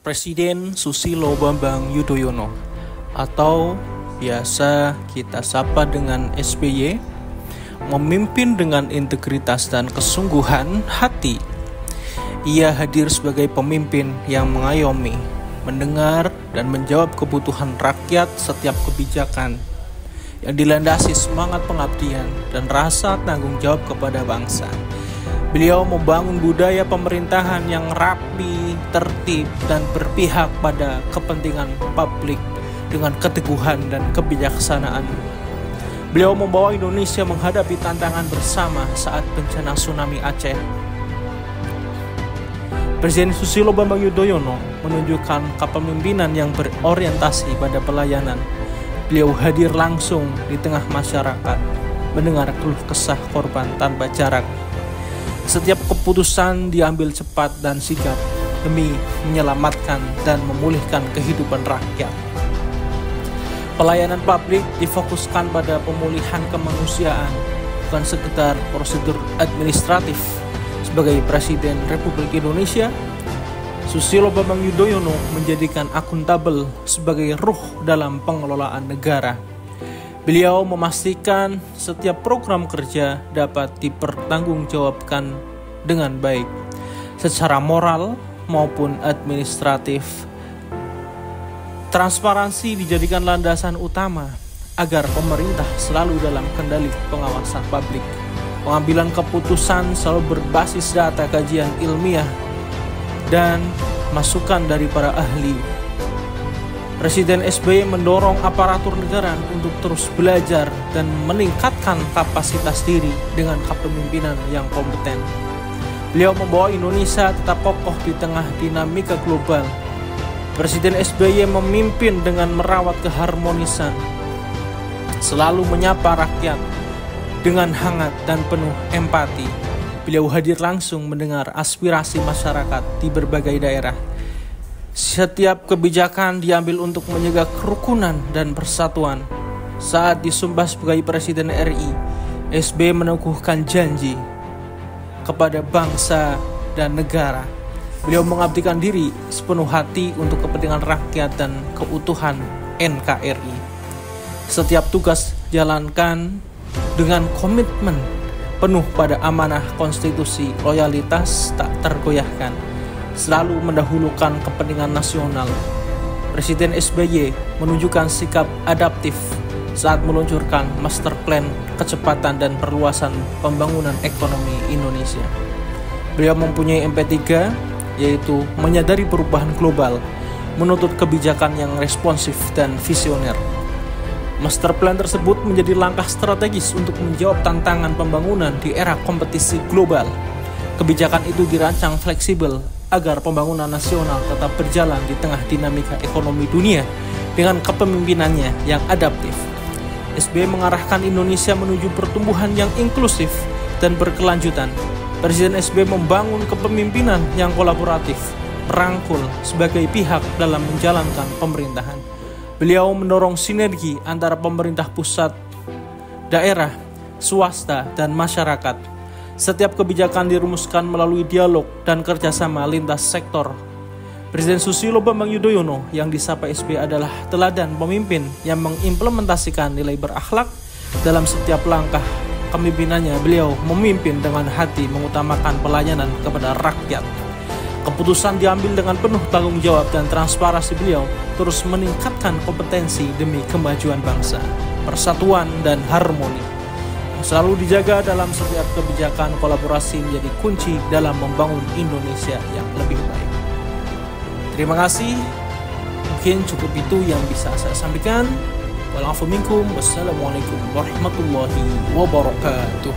Presiden Susilo Bambang Yudhoyono atau biasa kita sapa dengan SBY memimpin dengan integritas dan kesungguhan hati. Ia hadir sebagai pemimpin yang mengayomi, mendengar dan menjawab kebutuhan rakyat setiap kebijakan yang dilandasi semangat pengabdian dan rasa tanggung jawab kepada bangsa. Beliau membangun budaya pemerintahan yang rapi, tertib, dan berpihak pada kepentingan publik dengan keteguhan dan kebijaksanaan. Beliau membawa Indonesia menghadapi tantangan bersama saat bencana tsunami Aceh. Presiden Susilo Bambang Yudhoyono menunjukkan kepemimpinan yang berorientasi pada pelayanan. Beliau hadir langsung di tengah masyarakat, mendengar keluh kesah korban tanpa jarak. Setiap keputusan diambil cepat dan sigap demi menyelamatkan dan memulihkan kehidupan rakyat. Pelayanan publik difokuskan pada pemulihan kemanusiaan, bukan sekedar prosedur administratif. Sebagai Presiden Republik Indonesia, Susilo Bambang Yudhoyono menjadikan akuntabel sebagai ruh dalam pengelolaan negara. Beliau memastikan setiap program kerja dapat dipertanggungjawabkan dengan baik, secara moral maupun administratif. Transparansi dijadikan landasan utama agar pemerintah selalu dalam kendali pengawasan publik. Pengambilan keputusan selalu berbasis data kajian ilmiah dan masukan dari para ahli. Presiden SBY mendorong aparatur negara untuk terus belajar dan meningkatkan kapasitas diri dengan kepemimpinan yang kompeten. Beliau membawa Indonesia tetap kokoh di tengah dinamika global. Presiden SBY memimpin dengan merawat keharmonisan, selalu menyapa rakyat dengan hangat dan penuh empati. Beliau hadir langsung mendengar aspirasi masyarakat di berbagai daerah. Setiap kebijakan diambil untuk menjaga kerukunan dan persatuan. Saat disumpah sebagai Presiden RI, SBY meneguhkan janji kepada bangsa dan negara. Beliau mengabdikan diri sepenuh hati untuk kepentingan rakyat dan keutuhan NKRI. Setiap tugas jalankan dengan komitmen penuh pada amanah konstitusi, loyalitas tak tergoyahkan, selalu mendahulukan kepentingan nasional. Presiden SBY menunjukkan sikap adaptif saat meluncurkan master plan kecepatan dan perluasan pembangunan ekonomi Indonesia. Beliau mempunyai MP3, yaitu menyadari perubahan global, menuntut kebijakan yang responsif dan visioner. Master plan tersebut menjadi langkah strategis untuk menjawab tantangan pembangunan di era kompetisi global. Kebijakan itu dirancang fleksibel agar pembangunan nasional tetap berjalan di tengah dinamika ekonomi dunia dengan kepemimpinannya yang adaptif. SBY mengarahkan Indonesia menuju pertumbuhan yang inklusif dan berkelanjutan. Presiden SBY membangun kepemimpinan yang kolaboratif, merangkul sebagai pihak dalam menjalankan pemerintahan. Beliau mendorong sinergi antara pemerintah pusat, daerah, swasta, dan masyarakat. Setiap kebijakan dirumuskan melalui dialog dan kerjasama lintas sektor. Presiden Susilo Bambang Yudhoyono yang disapa SBY adalah teladan pemimpin yang mengimplementasikan nilai berakhlak dalam setiap langkah kepemimpinannya. Beliau memimpin dengan hati, mengutamakan pelayanan kepada rakyat. Keputusan diambil dengan penuh tanggung jawab dan transparansi. Beliau terus meningkatkan kompetensi demi kemajuan bangsa, persatuan dan harmoni. Selalu dijaga dalam setiap kebijakan. Kolaborasi menjadi kunci dalam membangun Indonesia yang lebih baik. Terima kasih. Mungkin cukup itu yang bisa saya sampaikan. Wassalamualaikum warahmatullahi wabarakatuh.